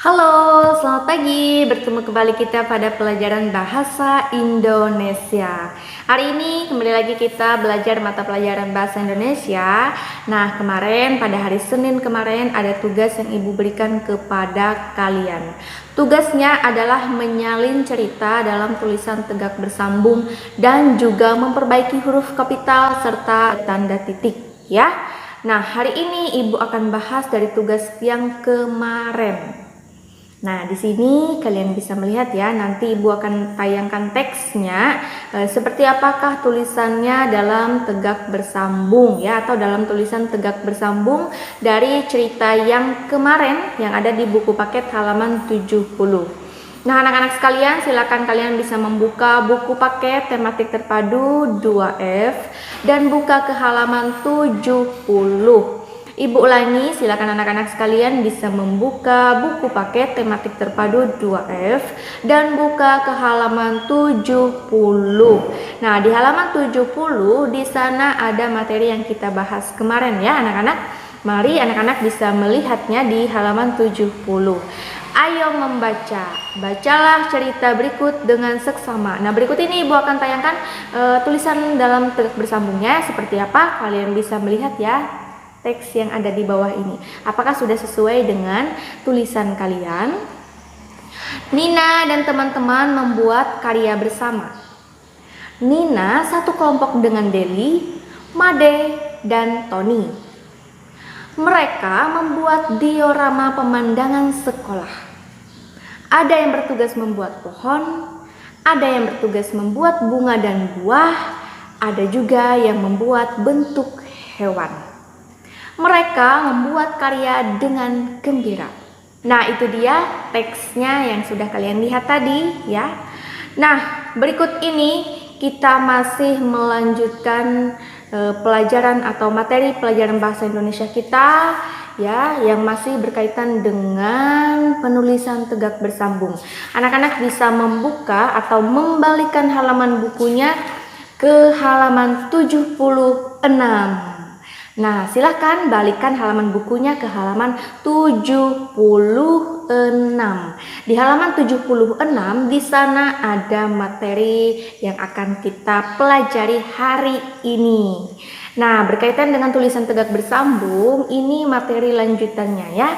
Halo, selamat pagi. Bertemu kembali kita pada pelajaran Bahasa Indonesia. Hari ini kembali lagi kita belajar mata pelajaran Bahasa Indonesia. Nah, pada hari Senin kemarin ada tugas yang Ibu berikan kepada kalian. Tugasnya adalah menyalin cerita dalam tulisan tegak bersambung dan juga memperbaiki huruf kapital serta tanda titik, ya. Nah, hari ini Ibu akan bahas dari tugas yang kemarin. Nah, di sini kalian bisa melihat ya, nanti Ibu akan tayangkan teksnya seperti apakah tulisannya dalam tegak bersambung ya, atau dalam tulisan tegak bersambung dari cerita yang kemarin yang ada di buku paket halaman 70. Nah, anak-anak sekalian, silakan kalian bisa membuka buku paket tematik terpadu 2F dan buka ke halaman 70. Ibu ulangi, silakan anak-anak sekalian bisa membuka buku paket tematik terpadu 2F dan buka ke halaman 70. Nah, di halaman 70 di sana ada materi yang kita bahas kemarin ya, anak-anak. Mari anak-anak bisa melihatnya di halaman 70. Ayo membaca. Bacalah cerita berikut dengan seksama. Nah, berikut ini Ibu akan tayangkan tulisan dalam tegak bersambungnya seperti apa. Kalian bisa melihat ya teks yang ada di bawah ini. Apakah sudah sesuai dengan tulisan kalian? Nina dan teman-teman membuat karya bersama. Nina satu kelompok dengan Deli, Made, dan Tony. Mereka membuat diorama pemandangan sekolah. Ada yang bertugas membuat pohon, ada yang bertugas membuat bunga dan buah, ada juga yang membuat bentuk hewan. Mereka membuat karya dengan gembira. Nah, itu dia teksnya yang sudah kalian lihat tadi ya. Nah, berikut ini kita masih melanjutkan pelajaran atau materi pelajaran bahasa Indonesia kita ya, yang masih berkaitan dengan penulisan tegak bersambung. Anak-anak bisa membuka atau membalikan halaman bukunya ke halaman 76. Nah, silahkan balikan halaman bukunya ke halaman 76. Di halaman 76 di sana ada materi yang akan kita pelajari hari ini. Nah, berkaitan dengan tulisan tegak bersambung, ini materi lanjutannya ya.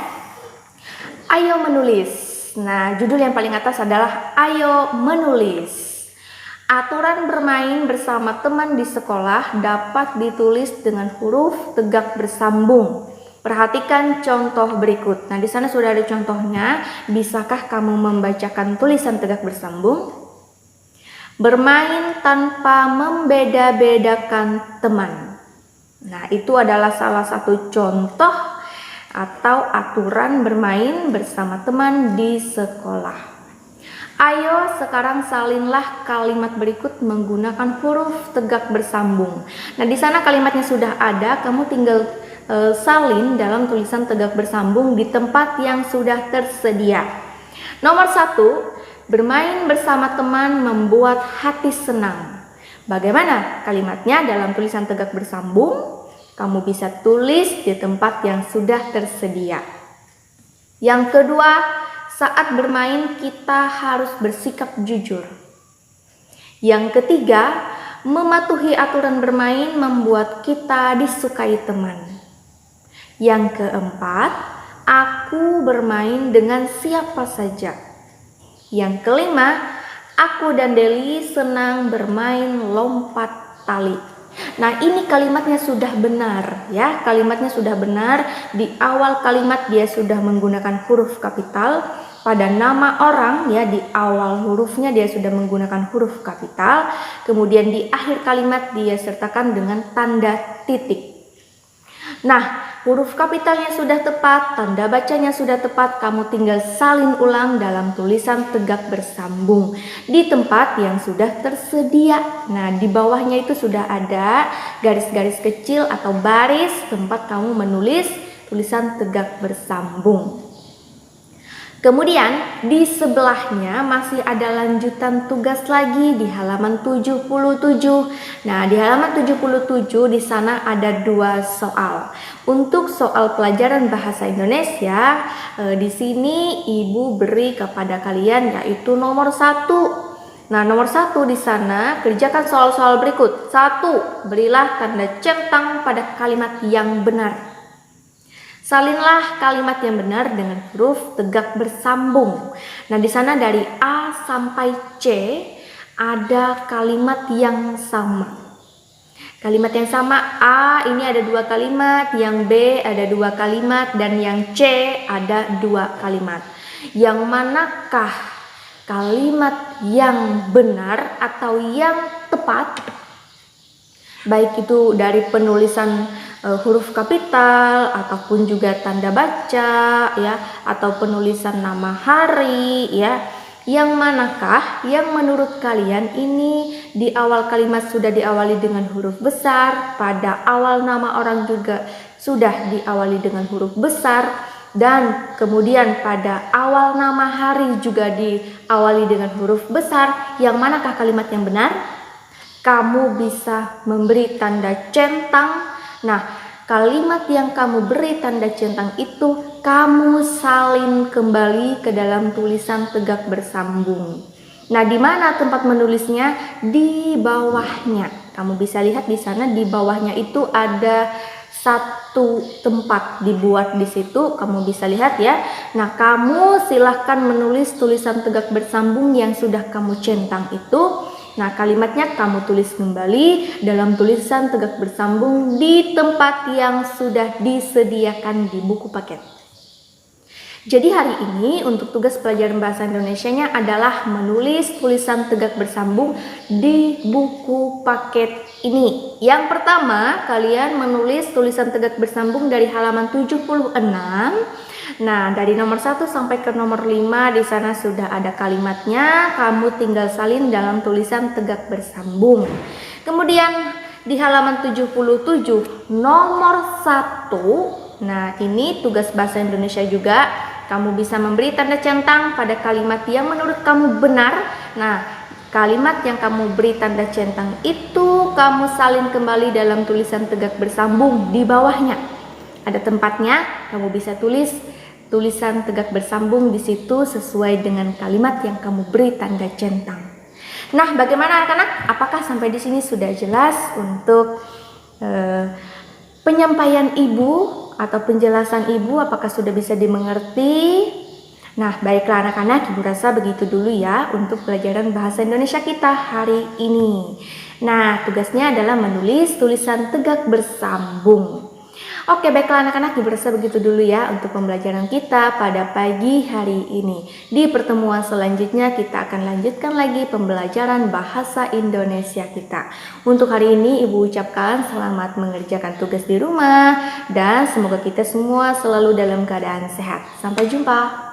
Ayo menulis. Nah, judul yang paling atas adalah Ayo menulis. Aturan bermain bersama teman di sekolah dapat ditulis dengan huruf tegak bersambung. Perhatikan contoh berikut. Nah, di sana sudah ada contohnya. Bisakah kamu membacakan tulisan tegak bersambung? Bermain tanpa membeda-bedakan teman. Nah, itu adalah salah satu contoh atau aturan bermain bersama teman di sekolah. Ayo sekarang salinlah kalimat berikut menggunakan huruf tegak bersambung. Nah, di sana kalimatnya sudah ada, kamu tinggal salin dalam tulisan tegak bersambung di tempat yang sudah tersedia. Nomor 1, bermain bersama teman membuat hati senang. Bagaimana kalimatnya dalam tulisan tegak bersambung? Kamu bisa tulis di tempat yang sudah tersedia. Yang kedua, saat bermain kita harus bersikap jujur. Yang ketiga, mematuhi aturan bermain membuat kita disukai teman. Yang keempat, aku bermain dengan siapa saja. Yang kelima, aku dan Deli senang bermain lompat tali. Nah, ini kalimatnya sudah benar ya, kalimatnya sudah benar. Di awal kalimat dia sudah menggunakan huruf kapital. Pada nama orang ya, di awal hurufnya dia sudah menggunakan huruf kapital. Kemudian di akhir kalimat dia sertakan dengan tanda titik. Nah, huruf kapitalnya sudah tepat, tanda bacanya sudah tepat, kamu tinggal salin ulang dalam tulisan tegak bersambung di tempat yang sudah tersedia. Nah, di bawahnya itu sudah ada garis-garis kecil atau baris tempat kamu menulis tulisan tegak bersambung. Kemudian di sebelahnya masih ada lanjutan tugas lagi di halaman 77. Nah, di halaman 77 di sana ada 2 soal. Untuk soal pelajaran bahasa Indonesia, di sini Ibu beri kepada kalian yaitu nomor 1. Nah, nomor 1 di sana kerjakan soal-soal berikut. 1. Berilah tanda centang pada kalimat yang benar. Salinlah kalimat yang benar dengan huruf tegak bersambung. Nah, di sana dari A sampai C ada kalimat yang sama. Kalimat yang sama, A ini ada 2 kalimat, yang B ada 2 kalimat, dan yang C ada 2 kalimat. Yang manakah kalimat yang benar atau yang tepat? Baik itu dari penulisan huruf kapital ataupun juga tanda baca ya, atau penulisan nama hari ya. Yang manakah yang menurut kalian ini di awal kalimat sudah diawali dengan huruf besar, pada awal nama orang juga sudah diawali dengan huruf besar, dan kemudian pada awal nama hari juga diawali dengan huruf besar? Yang manakah kalimat yang benar? Kamu bisa memberi tanda centang. Nah, kalimat yang kamu beri tanda centang itu kamu salin kembali ke dalam tulisan tegak bersambung. Nah, di mana tempat menulisnya? Di bawahnya. Kamu bisa lihat di sana di bawahnya itu ada 1 tempat dibuat di situ. Kamu bisa lihat ya. Nah, kamu silahkan menulis tulisan tegak bersambung yang sudah kamu centang itu. Nah, kalimatnya kamu tulis kembali dalam tulisan tegak bersambung di tempat yang sudah disediakan di buku paket. Jadi hari ini untuk tugas pelajaran bahasa Indonesianya adalah menulis tulisan tegak bersambung di buku paket ini. Yang pertama, kalian menulis tulisan tegak bersambung dari halaman 76. Nah, dari nomor 1 sampai ke nomor 5 di sana sudah ada kalimatnya, kamu tinggal salin dalam tulisan tegak bersambung. Kemudian di halaman 77 nomor 1, nah ini tugas bahasa Indonesia juga, kamu bisa memberi tanda centang pada kalimat yang menurut kamu benar. Nah, kalimat yang kamu beri tanda centang itu kamu salin kembali dalam tulisan tegak bersambung di bawahnya. Ada tempatnya, kamu bisa tulis tulisan tegak bersambung di situ sesuai dengan kalimat yang kamu beri tanda centang. Nah, bagaimana anak-anak? Apakah sampai di sini sudah jelas untuk penyampaian Ibu atau penjelasan Ibu? Apakah sudah bisa dimengerti? Nah, baiklah anak-anak, Ibu rasa begitu dulu ya untuk pelajaran bahasa Indonesia kita hari ini. Nah, tugasnya adalah menulis tulisan tegak bersambung. Oke, baiklah anak-anak, Ibu rasa begitu dulu ya untuk pembelajaran kita pada pagi hari ini. Di pertemuan selanjutnya kita akan lanjutkan lagi pembelajaran bahasa Indonesia kita. Untuk hari ini Ibu ucapkan selamat mengerjakan tugas di rumah dan semoga kita semua selalu dalam keadaan sehat. Sampai jumpa.